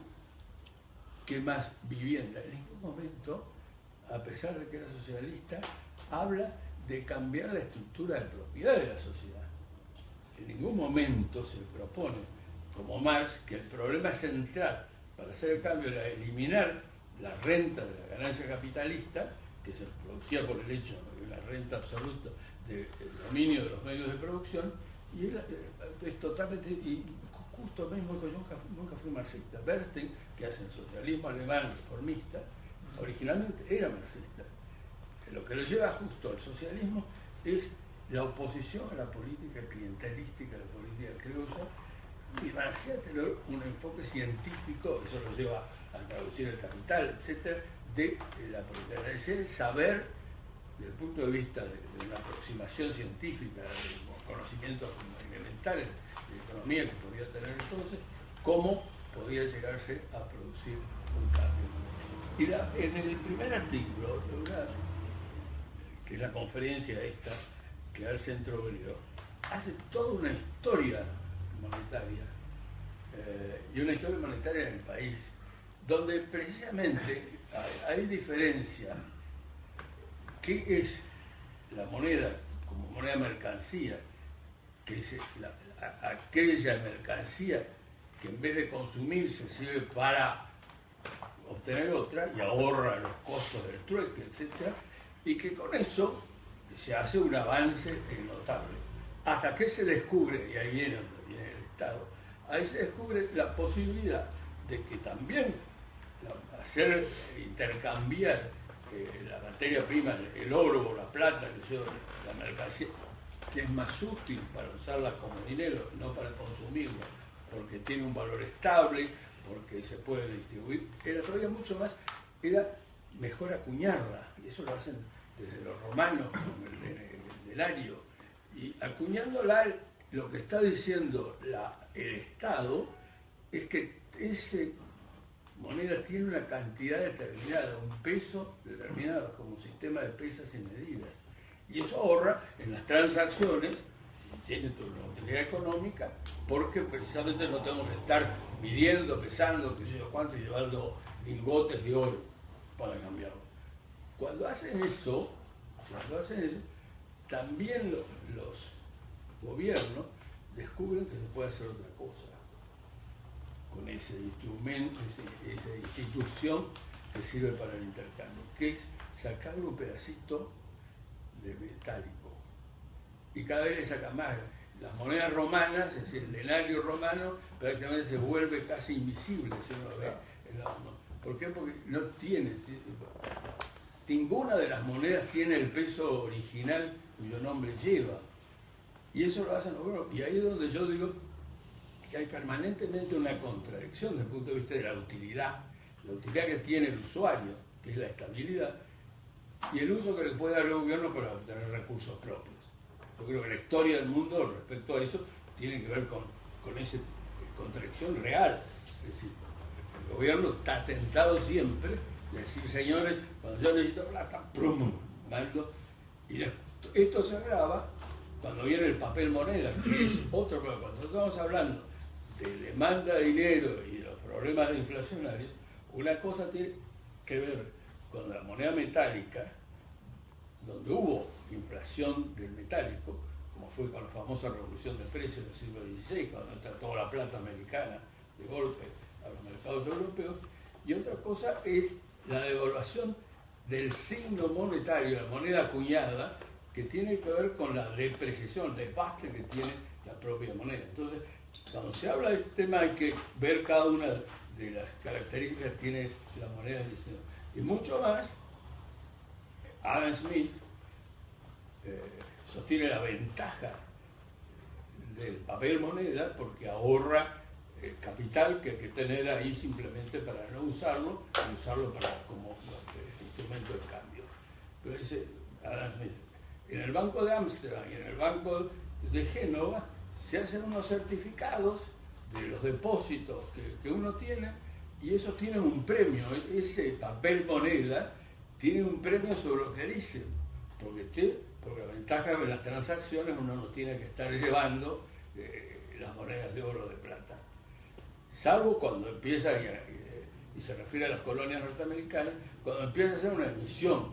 ¿Qué más? Vivienda. En ningún momento, a pesar de que era socialista, habla de cambiar la estructura de propiedad de la sociedad. En ningún momento se propone, como Marx, que el problema central para hacer el cambio era eliminar la renta de la ganancia capitalista, que se producía por el hecho de una renta absoluta del dominio de los medios de producción, y es totalmente, y justo mismo que yo nunca fui marxista. Bernstein, que hace el socialismo alemán reformista, originalmente era marxista. Lo que lo lleva justo al socialismo es la oposición a la política clientelística, a la política criolla, y Marxista tener un enfoque científico, eso lo lleva a traducir el capital, etcétera, de la política. Es decir, saber, desde el punto de vista de una aproximación científica, de conocimientos elementales de economía que podía tener entonces, cómo podía llegarse a producir un cambio. Y en el primer artículo, que es la conferencia esta, que da el Centro Obrero, hace toda una historia monetaria, y una historia monetaria en el país, donde precisamente hay diferencia. ¿Qué es la moneda como moneda mercancía? Que es aquella mercancía que en vez de consumirse sirve para obtener otra y ahorra los costos del trueque, etc. Y que con eso se hace un avance notable. Hasta que se descubre, y ahí viene el Estado, ahí se descubre la posibilidad de que también hacer intercambiar la materia prima, el oro o la plata, la mercancía, que es más útil para usarla como dinero, no para consumirlo, porque tiene un valor estable, porque se puede distribuir, era todavía mucho más, era mejor acuñarla, y eso lo hacen desde los romanos con el denario, Y acuñándola, lo que está diciendo el Estado es que esa moneda tiene una cantidad determinada, un peso determinado, como un sistema de pesas y medidas. Y eso ahorra en las transacciones, tiene toda una utilidad económica, porque precisamente no tenemos que estar midiendo, pesando, qué sé yo cuánto, y llevando lingotes de oro para cambiarlo. Cuando hacen eso, también los gobiernos descubren que se puede hacer otra cosa con ese instrumento, esa institución que sirve para el intercambio, que es sacarle un pedacito de metálico. Y cada vez le saca más. Las monedas romanas, es decir, el denario romano, prácticamente se vuelve casi invisible si uno ve en la mano. ¿Por qué? Porque no tiene, ninguna de las monedas tiene el peso original cuyo nombre lleva. Y eso lo hacen los gobiernos. Y ahí es donde yo digo que hay permanentemente una contradicción desde el punto de vista de la utilidad que tiene el usuario, que es la estabilidad, y el uso que le puede dar el gobierno para obtener recursos propios. Yo creo que la historia del mundo respecto a eso tiene que ver con esa contradicción real. Es decir, el gobierno está tentado siempre de decir, señores, cuando yo necesito plata, ¡prum!, mando. Y esto se agrava cuando viene el papel moneda, que es otro problema. Cuando estamos hablando de demanda de dinero y de los problemas inflacionarios, una cosa tiene que ver con la moneda metálica, donde hubo inflación del metálico, como fue con la famosa revolución de precios del siglo XVI, cuando entra toda la plata americana de golpe a los mercados europeos, y otra cosa es la devaluación del signo monetario, la moneda acuñada, que tiene que ver con la depreciación, el desgaste que tiene la propia moneda. Entonces, cuando se habla de este tema hay que ver cada una de las características que tiene la moneda en distinción. Y mucho más, Adam Smith sostiene la ventaja del papel moneda porque ahorra capital que hay que tener ahí simplemente para no usarlo y usarlo como instrumento de cambio. Pero dice Adam Smith, en el Banco de Ámsterdam y en el Banco de Génova se hacen unos certificados de los depósitos que uno tiene y esos tienen un premio. Ese papel moneda tiene un premio sobre lo que dicen, porque la ventaja de las transacciones uno no tiene que estar llevando las monedas de oro o de plata. Salvo cuando empieza, y se refiere a las colonias norteamericanas, cuando empieza a hacer una emisión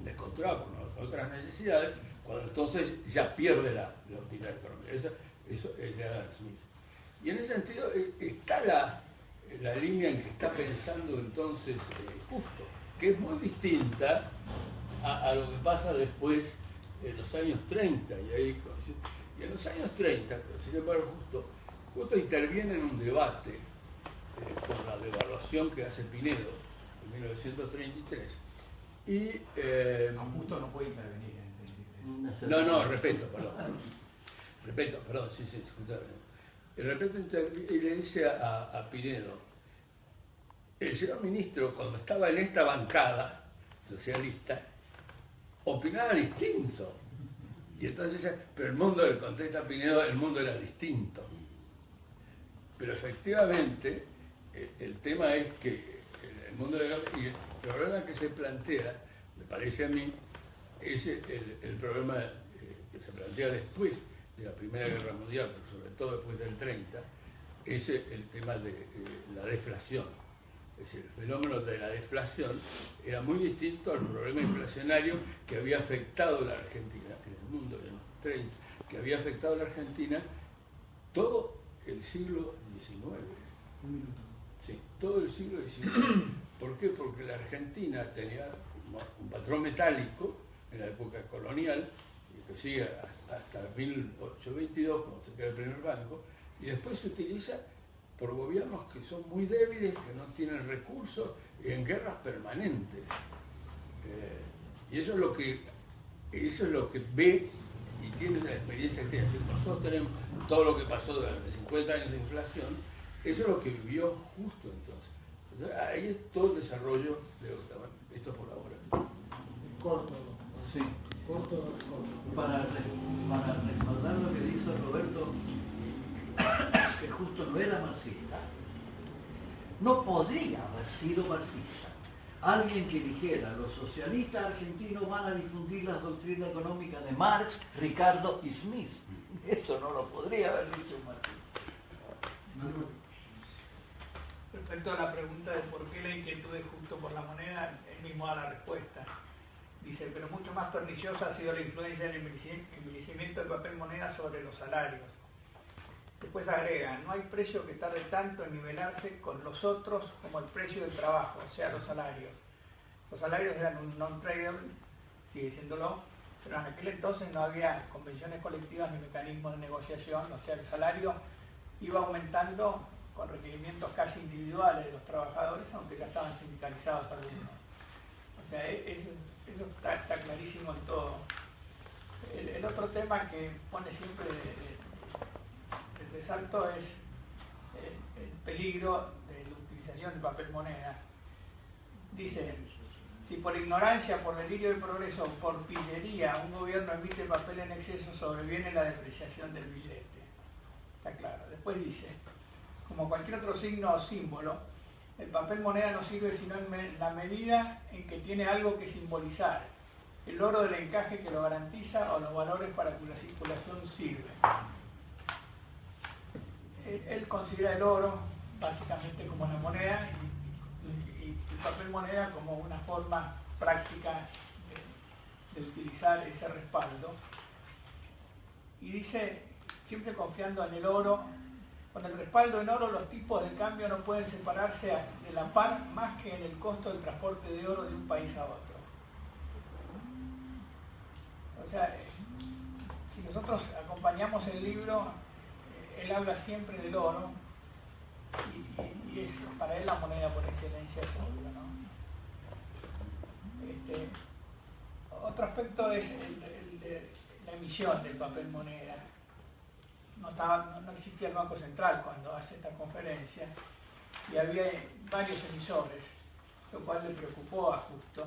descontrolada con otras necesidades, cuando entonces ya pierde la utilidad económica. Eso es de Adam Smith. Y en ese sentido está la línea en que está pensando entonces Justo, que es muy distinta a lo que pasa después en los años 30. Y en los años 30, sin embargo, Justo interviene en un debate con la devaluación que hace Pinedo en 1933. Y
Justo no puede intervenir en el 33.
No, respeto, perdón, sí, disculpame. De repente y le dice a Pinedo, el señor ministro, cuando estaba en esta bancada socialista, opinaba distinto. Y entonces, pero el mundo, le contesta a Pinedo, el mundo era distinto. Pero efectivamente, el tema es que el mundo era, y el problema que se plantea, me parece a mí, es el problema que se plantea después de la Primera Guerra Mundial, pero sobre todo después del 30, es el tema de la deflación. Es decir, el fenómeno de la deflación era muy distinto al problema inflacionario que había afectado a la Argentina, en el mundo de los 30, que había afectado a la Argentina todo el siglo XIX. Sí, todo el siglo XIX. ¿Por qué? Porque la Argentina tenía un patrón metálico en la época colonial, que sigue hasta 1822, cuando se crea el primer banco, y después se utiliza por gobiernos que son muy débiles, que no tienen recursos, en guerras permanentes. Y eso es lo que ve y tiene la experiencia que tiene. Si nosotros tenemos todo lo que pasó durante 50 años de inflación, eso es lo que vivió Justo entonces. Ahí es todo el desarrollo de lo que estaban. Esto por ahora.
Corto.
Sí.
Corto.
Para respaldar lo que dice Roberto, que justo no era marxista, no podría haber sido marxista. Alguien que dijera, los socialistas argentinos van a difundir las doctrinas económicas de Marx, Ricardo y Smith. Eso no lo podría haber dicho un marxista.
Respecto a la pregunta de por qué la inquietud es justo por la moneda, él mismo da la respuesta. Dice, pero mucho más perniciosa ha sido la influencia del envilecimiento del papel moneda sobre los salarios. Después agrega, no hay precio que tarde tanto en nivelarse con los otros como el precio del trabajo, o sea, los salarios. Los salarios eran un non-tradable, sigue siéndolo, pero en aquel entonces no había convenciones colectivas ni mecanismos de negociación, o sea, el salario iba aumentando con requerimientos casi individuales de los trabajadores, aunque ya estaban sindicalizados algunos. O sea, eso está clarísimo en todo. El otro tema que pone siempre de resalto es el peligro de la utilización del papel moneda. Dice, si por ignorancia, por delirio del progreso, por pillería, un gobierno emite papel en exceso, sobreviene la depreciación del billete. Está claro. Después dice, como cualquier otro signo o símbolo, el papel moneda no sirve sino en la medida en que tiene algo que simbolizar, el oro del encaje que lo garantiza o los valores para cuya circulación sirve. Él considera el oro básicamente como una moneda y el papel moneda como una forma práctica de utilizar ese respaldo. Y dice, siempre confiando en el oro, con el respaldo en oro los tipos de cambio no pueden separarse de la par más que en el costo del transporte de oro de un país a otro. O sea, si nosotros acompañamos el libro, él habla siempre del oro y es para él la moneda por excelencia es oro, ¿no? Otro aspecto es el de la emisión del papel moneda. No existía el Banco Central cuando hace esta conferencia y había varios emisores, lo cual le preocupó a Justo.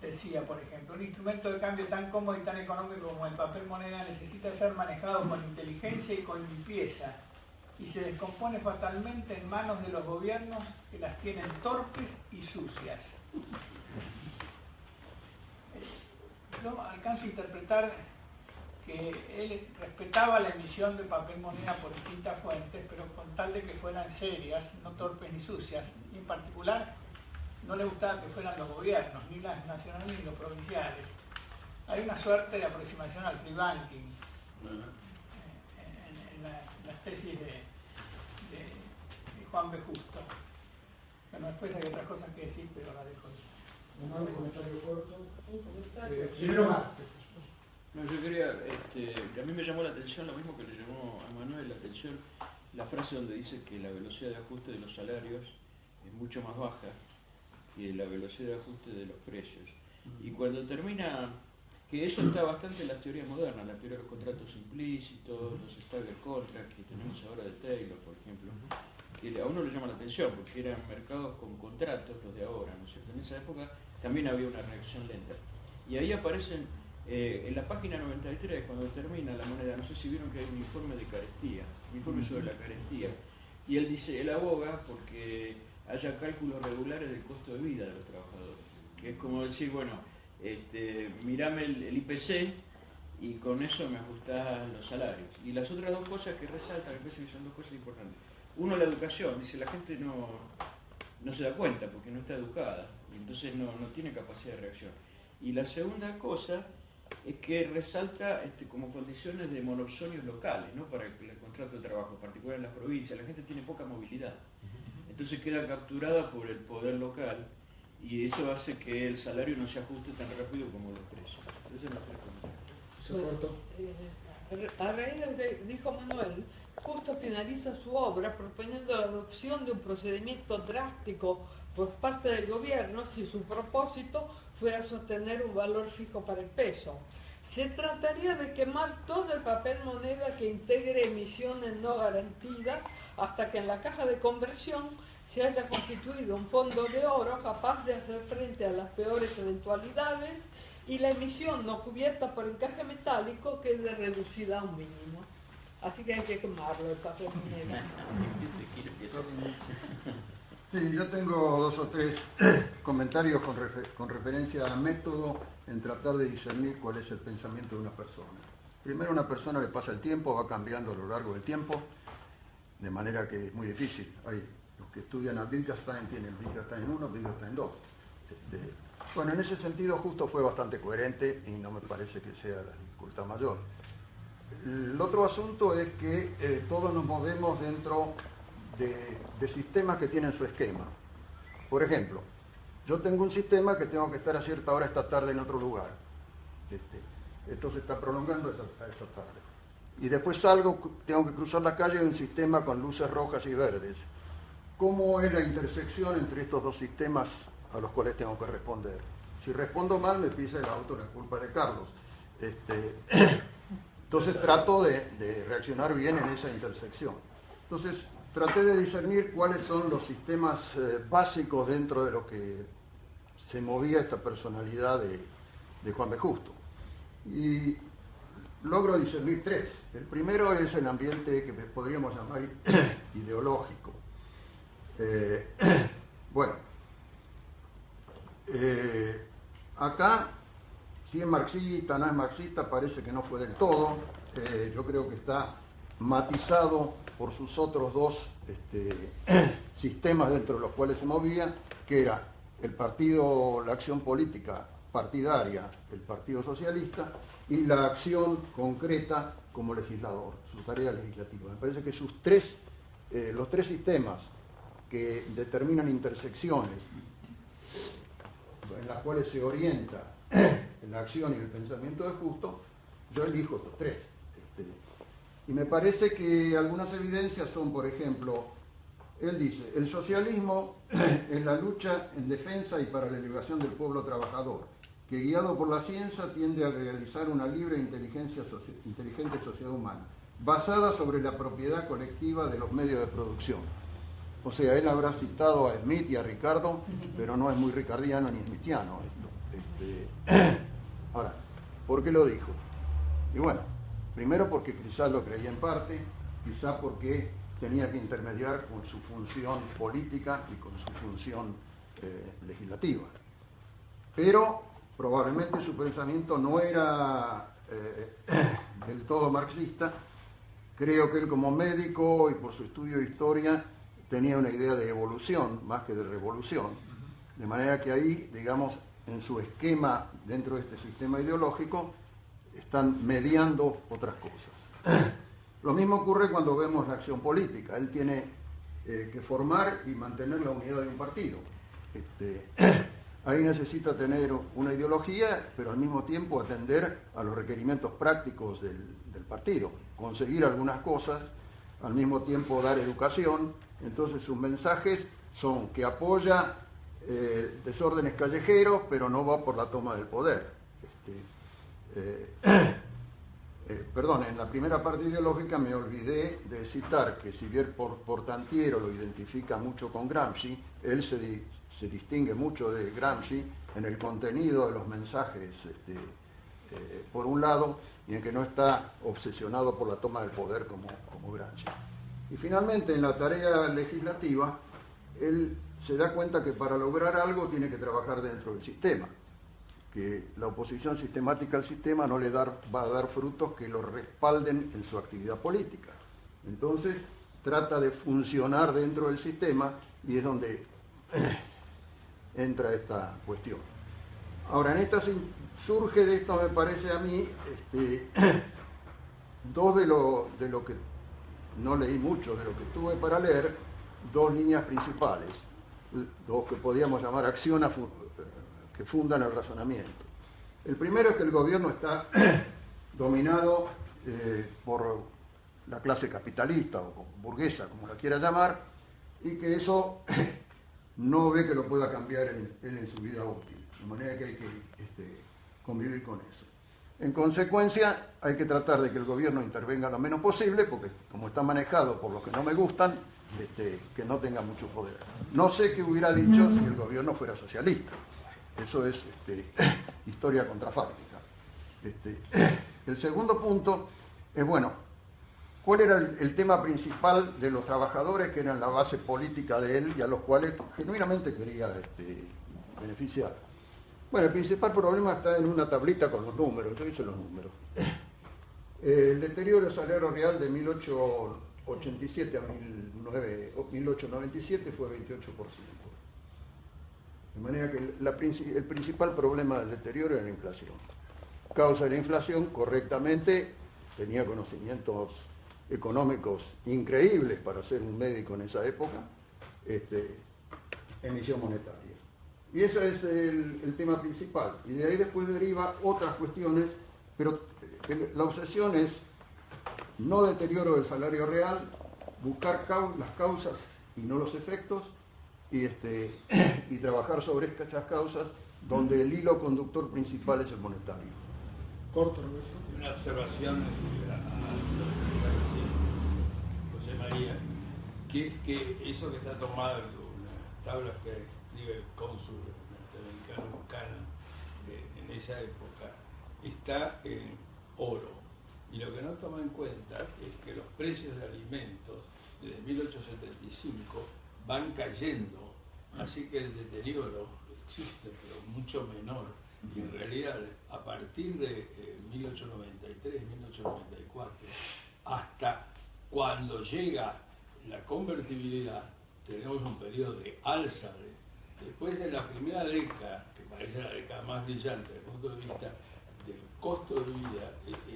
Decía, por ejemplo, un instrumento de cambio tan cómodo y tan económico como el papel moneda necesita ser manejado con inteligencia y con limpieza y se descompone fatalmente en manos de los gobiernos que las tienen torpes y sucias. Yo alcanzo a interpretar que él respetaba la emisión de papel moneda por distintas fuentes, pero con tal de que fueran serias, no torpes ni sucias, y en particular no le gustaba que fueran los gobiernos, ni las nacionales ni los provinciales. Hay una suerte de aproximación al free banking en las tesis de Juan B. Justo. Bueno, después hay otras cosas que decir, pero la dejo.
Un comentario corto.
Un comentario.
Primero más.
No, yo quería, que a mí me llamó la atención, lo mismo que le llamó a Manuel la atención, la frase donde dice que la velocidad de ajuste de los salarios es mucho más baja que la velocidad de ajuste de los precios. Y cuando termina, que eso está bastante en las teorías modernas, la teoría de los contratos implícitos, los staggered contracts que tenemos ahora de Taylor, por ejemplo, que a uno le llama la atención porque eran mercados con contratos, los de ahora, ¿no es cierto? En esa época también había una reacción lenta. Y ahí aparecen, en la página 93, cuando termina la moneda, no sé si vieron que hay un informe de carestía, un informe sobre la carestía, y él dice, él aboga porque haya cálculos regulares del costo de vida de los trabajadores, que es como decir, bueno, mirame el IPC y con eso me ajustás los salarios. Y las otras dos cosas que resaltan, me parece que son dos cosas importantes. Uno, la educación, dice, la gente no se da cuenta porque no está educada, entonces no tiene capacidad de reacción. Y la segunda cosa es que resalta como condiciones de monopsonios locales, ¿no? Para el contrato de trabajo, en particular en las provincias, la gente tiene poca movilidad. Entonces queda capturada por el poder local y eso hace que el salario no se ajuste tan rápido como los precios. Eso es lo que
A raíz de lo que dijo Manuel, Justo finaliza su obra proponiendo la adopción de un procedimiento drástico por parte del gobierno si su propósito fuera sostener un valor fijo para el peso. Se trataría de quemar todo el papel moneda que integre emisiones no garantidas hasta que en la caja de conversión se haya constituido un fondo de oro capaz de hacer frente a las peores eventualidades y la emisión no cubierta por encaje metálico quede reducida a un mínimo. Así que hay que quemarlo, el papel moneda.
Sí, yo tengo 2 o 3 comentarios con referencia al método en tratar de discernir cuál es el pensamiento de una persona. Primero, a una persona le pasa el tiempo, va cambiando a lo largo del tiempo, de manera que es muy difícil. Hay los que estudian a Wittgenstein tienen Wittgenstein 1, Wittgenstein 2. Bueno, en ese sentido justo fue bastante coherente y no me parece que sea la dificultad mayor. El otro asunto es que todos nos movemos dentro de sistemas que tienen su esquema. Por ejemplo, yo tengo un sistema que tengo que estar a cierta hora esta tarde en otro lugar. Esto se está prolongando a esa tarde. Y después salgo, tengo que cruzar la calle de un sistema con luces rojas y verdes. ¿Cómo es la intersección entre estos dos sistemas a los cuales tengo que responder? Si respondo mal, me pisa el auto, la culpa es de Carlos. Entonces trato de reaccionar bien en esa intersección. Entonces traté de discernir cuáles son los sistemas básicos dentro de lo que se movía esta personalidad de Juan B. Justo. Y logro discernir 3. El primero es el ambiente que podríamos llamar ideológico. Bueno, acá, si es marxista, no es marxista, parece que no fue del todo. Yo creo que está matizado por sus otros 2 sistemas dentro de los cuales se movía, que era el partido, la acción política partidaria del Partido Socialista y la acción concreta como legislador, su tarea legislativa. Me parece que los 3 sistemas que determinan intersecciones en las cuales se orienta la acción y el pensamiento de Justo, yo elijo estos 3. Y me parece que algunas evidencias son, por ejemplo, él dice, el socialismo es la lucha en defensa y para la elevación del pueblo trabajador, que guiado por la ciencia tiende a realizar una libre e inteligente sociedad humana, basada sobre la propiedad colectiva de los medios de producción. O sea, él habrá citado a Smith y a Ricardo, pero no es muy ricardiano ni smithiano esto. Ahora, ¿por qué lo dijo? Y bueno, primero porque quizás lo creía en parte, quizás porque tenía que intermediar con su función política y con su función legislativa. Pero probablemente su pensamiento no era del todo marxista. Creo que él como médico y por su estudio de historia tenía una idea de evolución más que de revolución. De manera que ahí, digamos, en su esquema dentro de este sistema ideológico, están mediando otras cosas. Lo mismo ocurre cuando vemos la acción política. Él tiene que formar y mantener la unidad de un partido. Ahí necesita tener una ideología, pero al mismo tiempo atender a los requerimientos prácticos del partido, conseguir algunas cosas, al mismo tiempo dar educación. Entonces sus mensajes son que apoya desórdenes callejeros, pero no va por la toma del poder. Perdón, en la primera parte ideológica me olvidé de citar que si bien Portantiero lo identifica mucho con Gramsci, él se distingue mucho de Gramsci en el contenido de los mensajes, por un lado, y en que no está obsesionado por la toma del poder como Gramsci. Y finalmente, en la tarea legislativa, él se da cuenta que para lograr algo tiene que trabajar dentro del sistema, que la oposición sistemática al sistema no le va a dar frutos que lo respalden en su actividad política. Entonces, trata de funcionar dentro del sistema y es donde entra esta cuestión. Ahora, en esta surge de esto, me parece a mí, 2 de lo que no leí mucho, de lo que tuve para leer, 2 líneas principales, 2 que podíamos llamar acciones que fundan el razonamiento. El primero es que el gobierno está dominado por la clase capitalista o burguesa, como la quiera llamar, y que eso no ve que lo pueda cambiar él en su vida útil, de manera que hay que convivir con eso. En consecuencia, hay que tratar de que el gobierno intervenga lo menos posible, porque como está manejado por los que no me gustan, que no tenga mucho poder. No sé qué hubiera dicho si el gobierno fuera socialista. Eso es historia contrafáctica. El segundo punto es, bueno, ¿cuál era el tema principal de los trabajadores que eran la base política de él y a los cuales genuinamente quería beneficiar? Bueno, el principal problema está en una tablita con los números, yo hice los números. El deterioro del salario real de 1887 a 1897 fue 28%. De manera que el principal problema del deterioro era la inflación. Causa de la inflación, correctamente, tenía conocimientos económicos increíbles para ser un médico en esa época, emisión monetaria. Y ese es el tema principal. Y de ahí después deriva otras cuestiones, pero la obsesión es no deterioro del salario real, buscar las causas y no los efectos, y trabajar sobre esas causas donde el hilo conductor principal es el monetario.
Corto,
una observación José María, que es que eso que está tomado en las tablas que escribe el cónsul norteamericano Buchanan en esa época está en oro, y lo que no toma en cuenta es que los precios de alimentos desde 1875 van cayendo, así que el deterioro existe pero mucho menor, y en realidad a partir de 1893, 1894 hasta cuando llega la convertibilidad tenemos un periodo de alza. Después de la primera década, que parece la década más brillante desde el punto de vista del costo de vida, lo que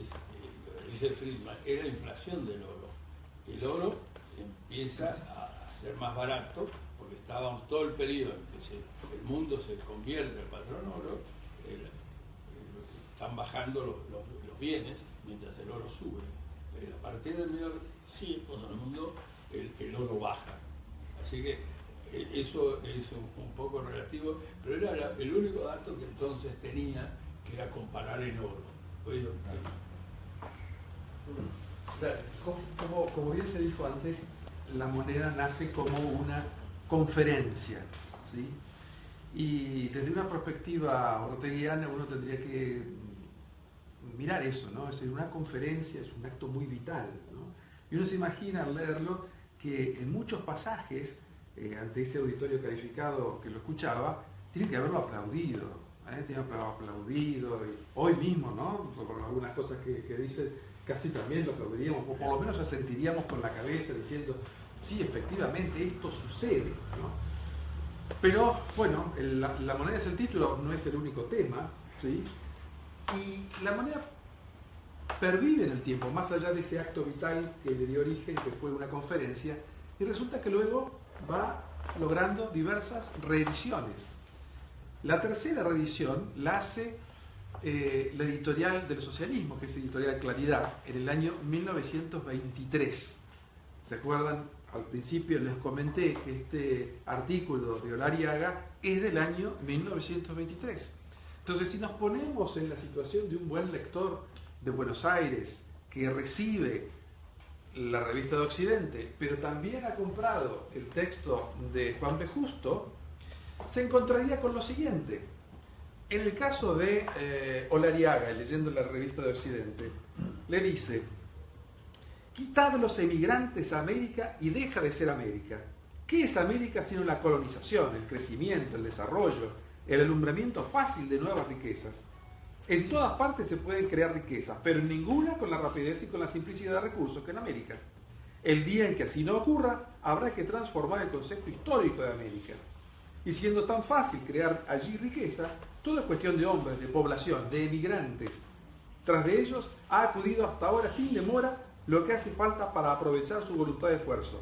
dice Friedman, es la inflación del oro. El oro empieza a ser más barato porque estábamos todo el periodo en que el mundo se convierte al patrón oro, están bajando los bienes mientras el oro sube. Pero a partir del 1900 en el mundo el oro baja. Así que eso es un poco relativo, pero era el único dato que entonces tenía, que era comparar en oro.
Como bien se dijo antes, la moneda nace como una conferencia, ¿sí? Y desde una perspectiva orteguiana uno tendría que mirar eso, ¿no? Es decir, una conferencia es un acto muy vital, ¿no? Y uno se imagina al leerlo que en muchos pasajes, ante ese auditorio calificado que lo escuchaba, tiene que haberlo aplaudido, tiene que haberlo aplaudido, y hoy mismo, ¿no? Con algunas cosas que dice, casi también lo aplaudiríamos, o por lo menos asentiríamos con la cabeza diciendo, sí, efectivamente, esto sucede, ¿no? Pero, bueno, la moneda es el título, no es el único tema, ¿sí? Y la moneda pervive en el tiempo, más allá de ese acto vital que le dio origen, que fue una conferencia, y resulta que luego va logrando diversas reediciones. La tercera reedición la hace la editorial del socialismo, que es Editorial Claridad, en el año 1923. ¿Se acuerdan? Al principio les comenté que este artículo de Olariaga es del año 1923. Entonces, si nos ponemos en la situación de un buen lector de Buenos Aires que recibe la revista de Occidente, pero también ha comprado el texto de Juan B. Justo, se encontraría con lo siguiente. En el caso de Olariaga, leyendo la revista de Occidente, le dice: quitad los emigrantes a América y deja de ser América. ¿Qué es América sino la colonización, el crecimiento, el desarrollo, el alumbramiento fácil de nuevas riquezas? En todas partes se pueden crear riquezas, pero en ninguna con la rapidez y con la simplicidad de recursos que en América. El día en que así no ocurra, habrá que transformar el concepto histórico de América. Y siendo tan fácil crear allí riqueza, todo es cuestión de hombres, de población, de emigrantes. Tras de ellos ha acudido hasta ahora sin demora lo que hace falta para aprovechar su voluntad de esfuerzo.